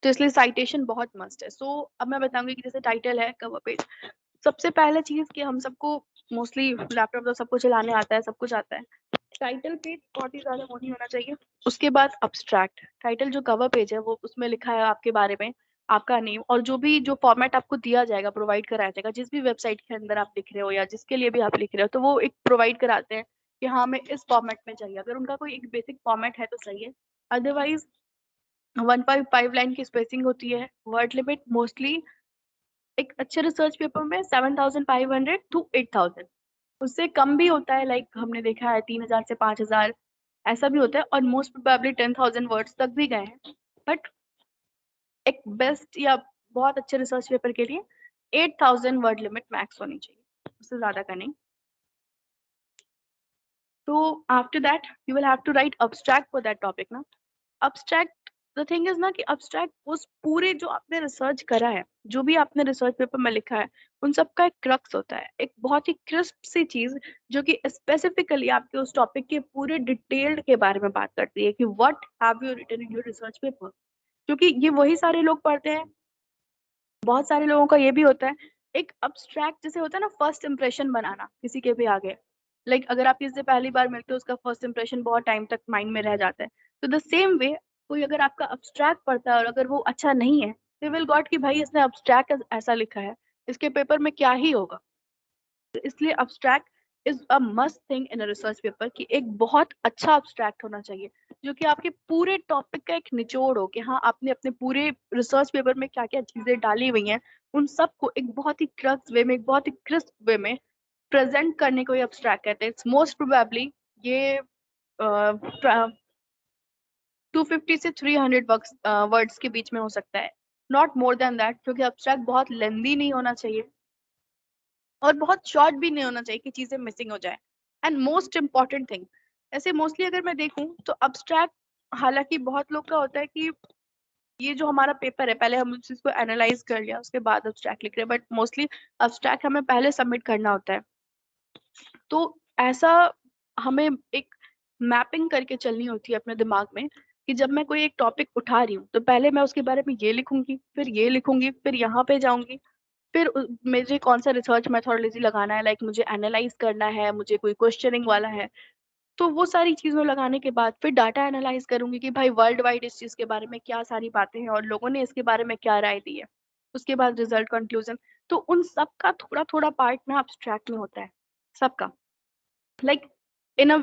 तो इसलिए साइटेशन बहुत मस्ट है। सो अब मैं बताऊंगी कि जैसे टाइटल है, कवर पेज, सबसे पहले चीज कि हम सबको मोस्टली लैपटॉप तो सबको चलाने आता है, सब कुछ आता है, टाइटल पेज बहुत ही ज्यादा वो नहीं होना चाहिए। उसके बाद अब्स्ट्रैक्ट, टाइटल जो कवर पेज है वो उसमें लिखा है आपके बारे में, आपका नेम, और जो भी जो फॉर्मेट आपको दिया जाएगा, प्रोवाइड कराया जाएगा, जिस भी वेबसाइट के अंदर आप लिख रहे हो या जिसके लिए भी आप लिख रहे हो, तो वो एक प्रोवाइड कराते हैं कि हाँ हमें इस फॉर्मेट में चाहिए। अगर उनका कोई एक बेसिक फॉर्मेट है तो सही है, अदरवाइज 1.5 लाइन की स्पेसिंग होती है। वर्ड लिमिट मोस्टली एक अच्छे रिसर्च पेपर में 7,500 टू 8,000, उससे कम भी होता है, लाइक हमने देखा है 3,000 से 5,000 ऐसा भी होता है, और मोस्ट प्रोबेबली 10,000 वर्ड्स तक भी गए हैं। बट एक बेस्ट या बहुत अच्छे रिसर्च पेपर के लिए 8,000 वर्ड लिमिट मैक्स होनी चाहिए, उससे ज्यादा का नहीं। तो after that you will have to write abstract for that topic ना. Abstract, the thing is ना कि abstract उस पूरे जो आपने रिसर्च करा है, जो भी आपने रिसर्च पेपर में लिखा है, उन सब का एक क्रक्स होता है, एक बहुत ही क्रिस्प सी चीज जो कि स्पेसिफिकली आपके उस टॉपिक के पूरे डिटेल्ड के बारे में बात करती है कि what have you written in your research paper. क्योंकि ये वही सारे लोग पढ़ते हैं. बहुत सारे लोगों का ये भी होता है, एक अब्स्ट्रैक्ट जैसे होता है ना, फर्स्ट इंप्रेशन बनाना किसी के भी आगे. लाइक अगर आप किसी से पहली बार मिलते हो, उसका फर्स्ट इंप्रेशन बहुत टाइम तक माइंड में रह जाता है. तो द सेम वे कोई अगर आपका अब्स्ट्रैक्ट पढ़ता है और अगर वो अच्छा नहीं है, दे विल गॉट कि भाई इसने अब्स्ट्रैक्ट ऐसा लिखा है, इसके पेपर में क्या ही होगा. तो इसलिए abstract is a must thing in a research paper कि एक बहुत अच्छा अब्स्ट्रैक्ट होना चाहिए जो कि आपके पूरे टॉपिक का एक निचोड़ हो कि हाँ आपने अपने पूरे रिसर्च पेपर में क्या क्या चीजें डाली हुई हैं, उन सबको एक बहुत ही क्रक्स वे में, एक बहुत ही क्रिस्प वे में प्रेजेंट करने को ही अब्स्ट्रैक्ट कहते हैं. इट्स मोस्ट प्रोबेबली ये 250 से 300 वर्ड्स के बीच में हो सकता है, नॉट मोर देन दैट, क्योंकि अब्स्ट्रैक्ट बहुत लेंदी नहीं होना चाहिए और बहुत शॉर्ट भी नहीं होना चाहिए कि चीजें मिसिंग हो जाए. एंड मोस्ट इम्पॉर्टेंट थिंग, ऐसे मोस्टली अगर मैं देखूं तो अब्स्ट्रैक्ट, हालांकि बहुत लोग का होता है कि ये जो हमारा पेपर है पहले हम उस चीज को एनालाइज कर लिया उसके बाद अब्स्ट्रैक्ट लिख रहे हैं, बट मोस्टली अब्स्ट्रैक्ट हमें पहले सबमिट करना होता है. तो ऐसा हमें एक मैपिंग करके चलनी होती है अपने दिमाग में कि जब मैं कोई एक टॉपिक उठा रही हूँ तो पहले मैं उसके बारे में ये लिखूंगी, फिर ये लिखूंगी, फिर यहाँ पे जाऊंगी, फिर मुझे कौन सा रिसर्च मेथोडोलॉजी लगाना है, लाइक मुझे एनालाइज करना है, मुझे कोई क्वेश्चनिंग वाला है. तो वो सारी चीजों लगाने के बाद फिर डाटा एनालाइज करूंगी कि भाई वर्ल्ड वाइड इस चीज के बारे में क्या सारी बातें हैं और लोगों ने इसके बारे में क्या राय दी है. उसके बाद रिजल्ट कंक्लूजन. तो उन सब का थोड़ा थोड़ा पार्ट ना अब्स्ट्रैक्ट में होता है सबका. Like in a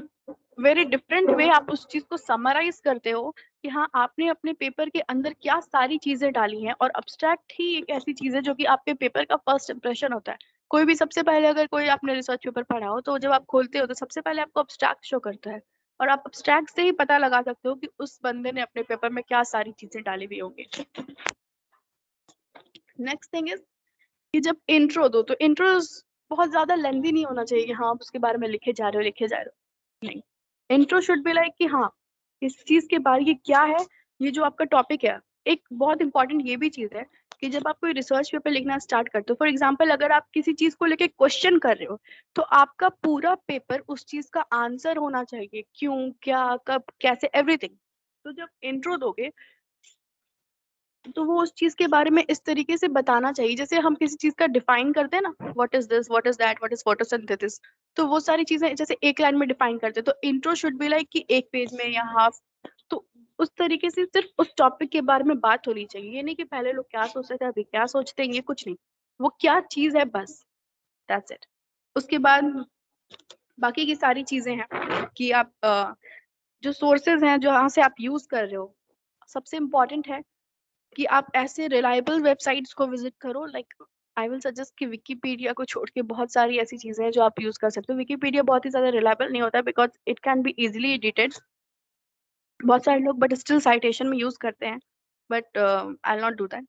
very different way आप उस चीज को समराइज करते हो कि हाँ आपने अपने पेपर के अंदर क्या सारी चीजें डाली हैं. और अब्स्ट्रैक्ट ही एक ऐसी चीज है जो कि आपके पेपर का फर्स्ट इंप्रेशन होता है. कोई भी सबसे पहले अगर कोई आपने रिसर्च पेपर पढ़ा हो तो जब आप खोलते हो तो सबसे पहले आपको अब्स्ट्रैक्ट शो करता है और आप अब्स्ट्रैक्ट से ही पता लगा सकते हो कि उस बंदे ने अपने पेपर में क्या सारी चीजें डाली हुई होंगी. नेक्स्ट थिंग इज कि जब इंट्रो दो तो इंट्रो बहुत ज्यादा लेंदी नहीं होना चाहिए कि हाँ आप उसके बारे में लिखे जा रहे हो लिखे जा रहे हो. नहीं, इंट्रो शुड बी लाइक कि हाँ इस चीज के बारे ये क्या है, ये जो आपका टॉपिक है. एक बहुत इंपॉर्टेंट ये भी चीज है कि जब आप कोई रिसर्च पेपर लिखना स्टार्ट करते हो, फॉर एग्जांपल अगर आप किसी चीज को लेके क्वेश्चन कर रहे हो तो आपका पूरा पेपर उस चीज का आंसर होना चाहिए, क्यों, क्या, कब, कैसे, एवरीथिंग. तो जब इंट्रो दोगे तो वो उस चीज के बारे में इस तरीके से बताना चाहिए जैसे हम किसी चीज का डिफाइन करते हैं ना, what is this, what is that, what is photosynthesis. तो वो सारी चीजें जैसे एक लाइन में डिफाइन करते हैं, तो इंट्रो शुड बी लाइक कि एक पेज में या हाफ. तो उस तरीके से सिर्फ उस टॉपिक के बारे में बात होनी चाहिए. ये नहीं कि पहले लोग क्या सोचते थे अभी क्या सोचते हैं, ये कुछ नहीं. वो क्या चीज है बस, दैट्स इट. उसके बाद बाकी की सारी चीजें हैं कि आप जो सोर्सेज हैं जहाँ से आप यूज कर रहे हो, सबसे इम्पोर्टेंट है कि आप ऐसे रिलायबल वेबसाइट्स को विजिट करो. लाइक आई विल सजेस्ट कि विकीपीडिया को छोड़ के बहुत सारी ऐसी चीजें हैं जो आप यूज कर सकते हो. विकीपीडिया बहुत ही ज्यादा रिलायबल नहीं होता because it can be easily edited. बहुत सारे लोग बट स्टिल साइटेशन में यूज करते हैं, but I will not do that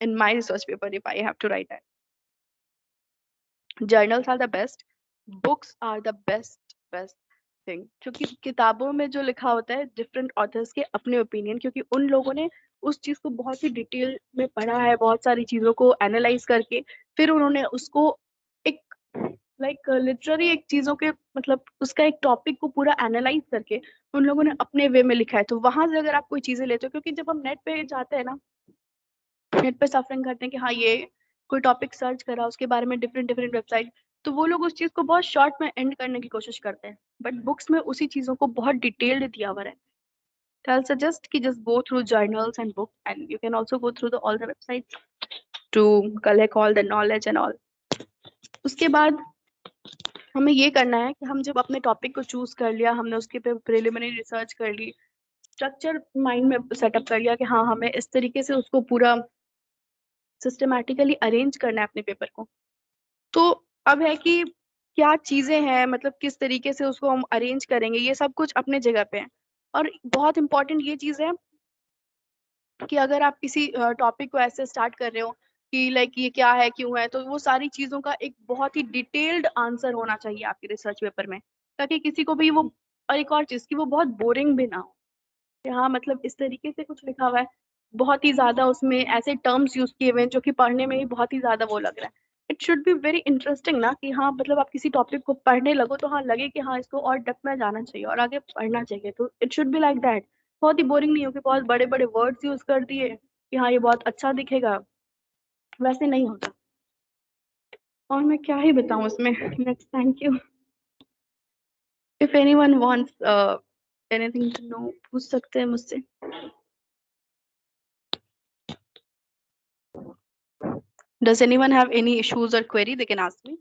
in my research paper if I have to write that. Journals are the best, books are the best thing. क्योंकि किताबों में जो लिखा होता है डिफरेंट ऑथर्स के अपने ओपिनियन, क्योंकि उन लोगों ने उस चीज को बहुत ही डिटेल में पढ़ा है, बहुत सारी चीजों को एनालाइज करके फिर उन्होंने उसको एक लाइक लिटरली एक चीजों के मतलब उसका एक टॉपिक को पूरा एनालाइज करके उन लोगों ने अपने वे में लिखा है. तो वहां से अगर आप कोई चीजें लेते हो, क्योंकि जब हम नेट पे जाते हैं ना, नेट पे सफरिंग करते हैं कि हाँ ये कोई टॉपिक सर्च करा उसके बारे में डिफरेंट डिफरेंट वेबसाइट, तो वो लोग उस चीज को बहुत शॉर्ट में एंड करने की कोशिश करते हैं. बट बुक्स में उसी चीजों को बहुत डिटेल्ड दिया हुआ है. So I'll suggest कि just go through journals and books, and you can also go through all the websites to collect all the knowledge and all. उसके बाद हमें ये करना है कि हम जब अपने टॉपिक को चूज कर लिया, हमने उसके पे प्रिलिमिनरी रिसर्च कर ली, स्ट्रक्चर माइंड में सेटअप कर लिया कि हाँ हमें इस तरीके से उसको पूरा सिस्टमैटिकली अरेंज करना है अपने पेपर को. तो अब है कि क्या चीजें हैं, मतलब किस तरीके से उसको हम अरेंज करेंगे, ये सब कुछ अपने जगह पे है. और बहुत इंपॉर्टेंट ये चीज है कि अगर आप किसी टॉपिक को ऐसे स्टार्ट कर रहे हो कि लाइक ये क्या है, क्यों है, तो वो सारी चीजों का एक बहुत ही डिटेल्ड आंसर होना चाहिए आपके रिसर्च पेपर में. ताकि किसी को भी वो, और एक और चीज कि वो बहुत बोरिंग भी ना हो कि हाँ मतलब इस तरीके से कुछ लिखा हुआ है, बहुत ही ज्यादा उसमें ऐसे टर्म्स यूज किए हुए हैं जो कि पढ़ने में ही बहुत ही ज्यादा वो लग रहा है। It should be very interesting ना, कि हाँ मतलब आप किसी टॉपिक को पढ़ने लगो तो हाँ लगे कि हाँ इसको और डेप्थ में जाना चाहिए और आगे पढ़ना चाहिए, तो it should be like that. बहुत ही बोरिंग नहीं हो कि बहुत बड़े बड़े वर्ड्स यूज कर दिए कि हाँ ये बहुत अच्छा दिखेगा, वैसे नहीं होता। और मैं क्या ही बताऊं उसमें। Next, thank you. If anyone wants anything to know, पूछ सकते हैं मुझसे। Does anyone have any issues or query? They can ask me.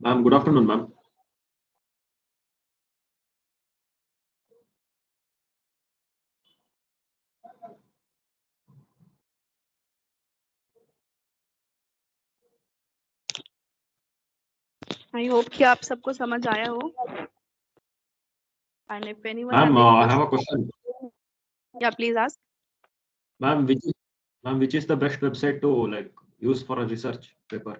Ma'am, good afternoon, ma'am. I hope कि आप सबको समझ आया हो. And if anyone Ma'am, have any I have a question. yeah, please ask. Ma'am, which is the best website to like use for a research paper?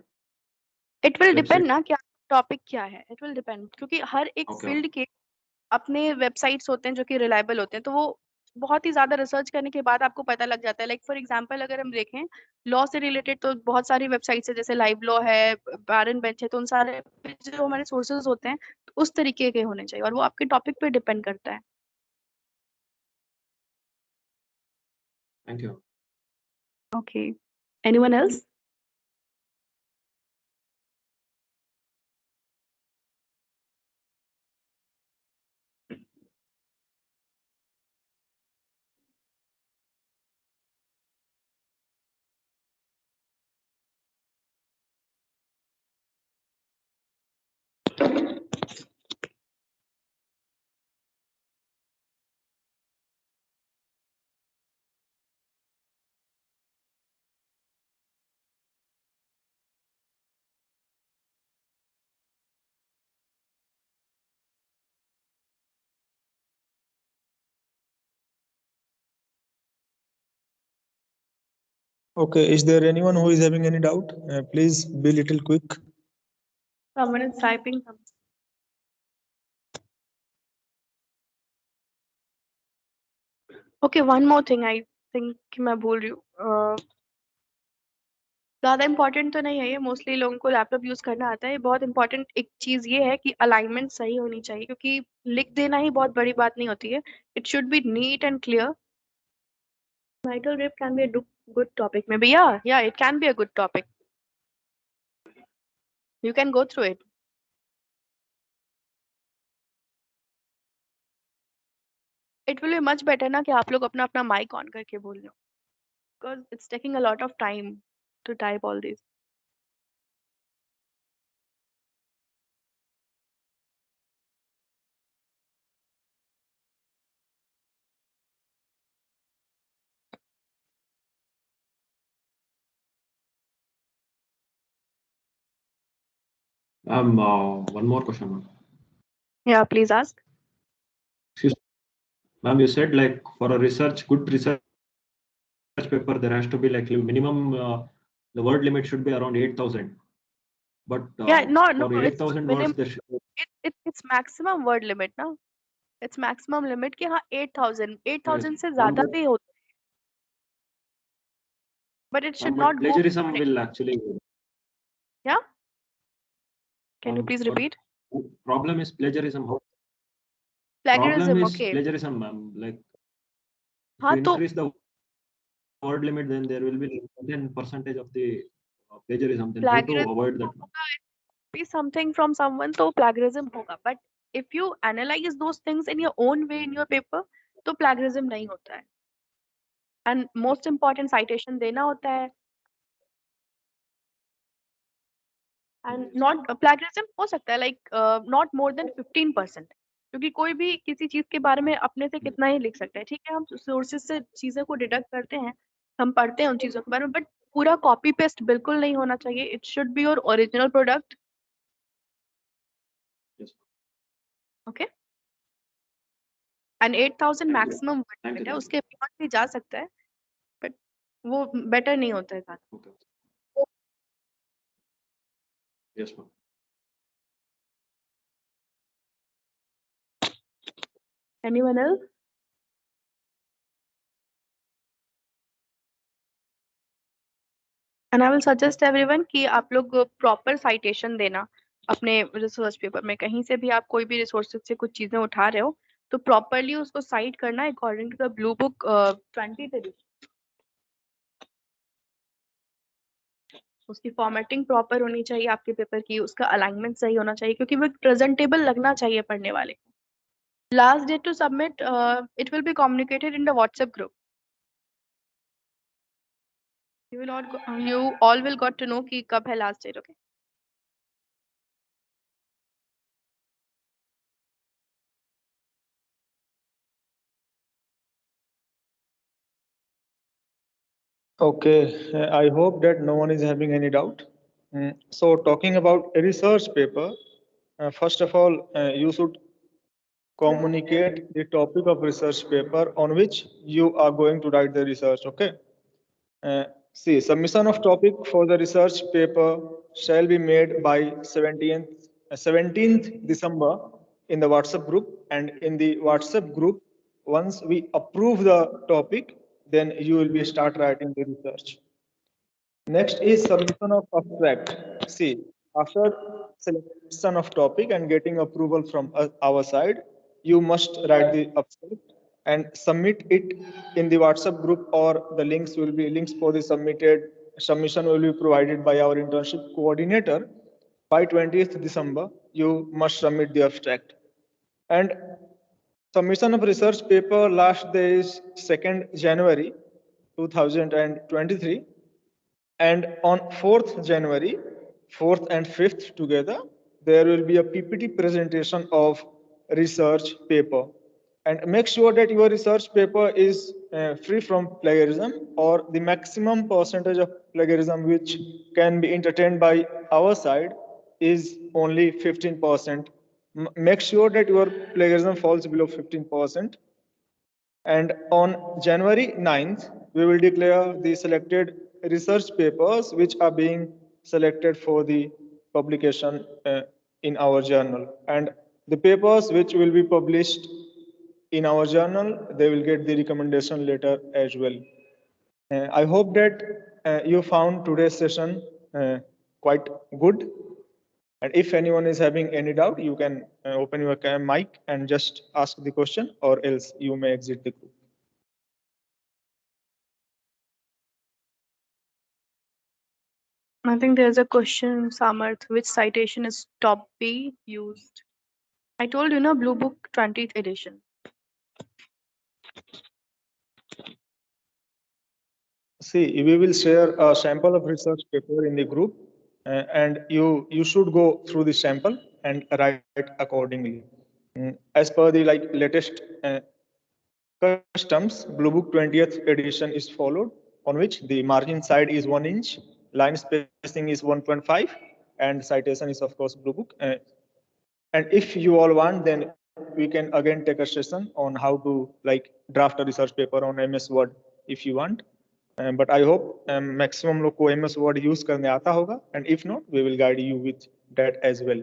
It will depend Website. ना कि topic क्या है. It will depend क्योंकि हर एक Okay. Field के अपने websites होते हैं जो कि रिलायबल होते हैं, तो वो बहुत ही ज्यादा रिसर्च करने के बाद आपको पता लग जाता है. लाइक फॉर एग्जांपल अगर हम देखें लॉ से रिलेटेड, तो बहुत सारी वेबसाइट्स है जैसे लाइव लॉ है, बैरन बेंच है, तो उन सारे पे जो हमारे सोर्सेज होते हैं तो उस तरीके के होने चाहिए और वो आपके टॉपिक पे डिपेंड करता है. Thank you. Okay. Anyone else? Okay, is there anyone who is having any doubt? Please be little quick. Someone is typing something. Okay, one more thing I think कि मैं भूल रही हूँ. ज़्यादा इम्पोर्टेंट तो नहीं है ये, मोस्टली लोगों को लैपटॉप यूज़ करना आता है. बहुत इम्पोर्टेंट एक चीज़ ये है कि अलाइनमेंट सही होनी चाहिए, क्योंकि लिख देना ही बहुत बड़ी बात नहीं होती है. It should be neat and clear. Michael rape can be a good topic maybe. Yeah, it can be a good topic. You can go through it. It will be much better ना कि आप लोग अपना अपना mic on करके बोल लो, because it's taking a lot of time to type all these. Ma'am, one more question, ma'am. Yeah, please ask. Excuse me. Ma'am, you said like for a good research paper, there has to be like minimum the word limit should be around 8,000. But Yeah, no, for it's 8,000 words, minimum. there should It's maximum word limit ना. It's maximum limit कि हाँ 8,000 से one ज़्यादा more. भी होता है. But it should But not go. plagiarism will actually. Yeah. Can you please But repeat? problem is plagiarism. Problem Plagiarism. is Okay. plagiarism, ma'am. Like if हाँ you तो increase the word limit, then there will be like 10% of the plagiarism. Then how to plagiarism avoid that? होगा, be something from someone, तो plagiarism होगा. But if you analyze those things in your own way in your paper, तो plagiarism नहीं होता है. And most important citation देना होता है. And not plagiarism हो सकता है like not more than 15%, क्योंकि कोई भी किसी चीज के बारे में अपने से कितना ही लिख सकता है. ठीक है, हम सोर्सेज से चीजें को डिडक्ट करते हैं, हम पढ़ते हैं उन चीजों के बारे में, बट पूरा कॉपी पेस्ट बिल्कुल नहीं होना चाहिए. It should be your original product. Yes. Okay. And 8000 Thank you. Maximum word Thank limit you. है, उसके बियॉन्ड भी जा सकता है, बट वो बेटर नहीं होता है गाना. Okay. Yes, ma'am. Anyone else? And I will suggest everyone कि आप लोग proper citation देना अपने रिसर्च पेपर में. कहीं से भी आप कोई भी रिसोर्सेज से कुछ चीजें उठा रहे हो तो प्रॉपरली उसको साइट करना according to the blue book 20th edition. उसकी फॉर्मेटिंग प्रॉपर होनी चाहिए आपके पेपर की, उसका अलाइनमेंट सही होना चाहिए, क्योंकि वो प्रेजेंटेबल लगना चाहिए पढ़ने वाले को. Last date to submit it will be communicated in the WhatsApp group. you all will got to know कि कब है last date. Okay. Okay, I hope that no one is having any doubt. So talking about a research paper, first of all, you should communicate the topic of research paper on which you are going to write the research. Okay. See, submission of topic for the research paper shall be made by 17th December in the WhatsApp group, and in the WhatsApp group, once we approve the topic, then you will be start writing the research. Next is submission of abstract. See, after selection of topic and getting approval from our side, you must write the abstract and submit it in the WhatsApp group, or the links for the submission will be provided by our internship coordinator. By 20th December, you must submit the abstract. And submission of research paper last day is 2nd January 2023. And on 4th January, 4th and 5th together, there will be a PPT presentation of research paper. And make sure that your research paper is free from plagiarism, or the maximum percentage of plagiarism which can be entertained by our side is only 15%. Make sure that your plagiarism falls below 15%. And on January 9th, we will declare the selected research papers which are being selected for the publication in our journal. And the papers which will be published in our journal, they will get the recommendation letter as well. I hope that you found today's session quite good. And if anyone is having any doubt, you can open your mic and just ask the question, or else you may exit the group. I think there's a question, Samarth, which citation is top B used? I told you, no, Blue Book 20th edition. See, we will share a sample of research paper in the group, and you should go through the sample and write accordingly. As per the latest customs, Blue Book 20th edition is followed, on which the margin side is 1 inch, line spacing is 1.5, and citation is of course Blue Book. And if you all want, then we can again take a session on how to draft a research paper on MS Word if you want. But I hope maximum लोग को MS Word use करने आता होगा, and if not, we will guide you with that as well.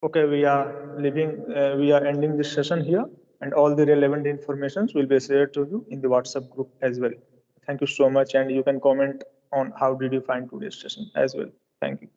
Okay, we are ending this session here, and all the relevant informations will be shared to you in the WhatsApp group as well. Thank you so much, and you can comment on how did you find today's session as well. Thank you.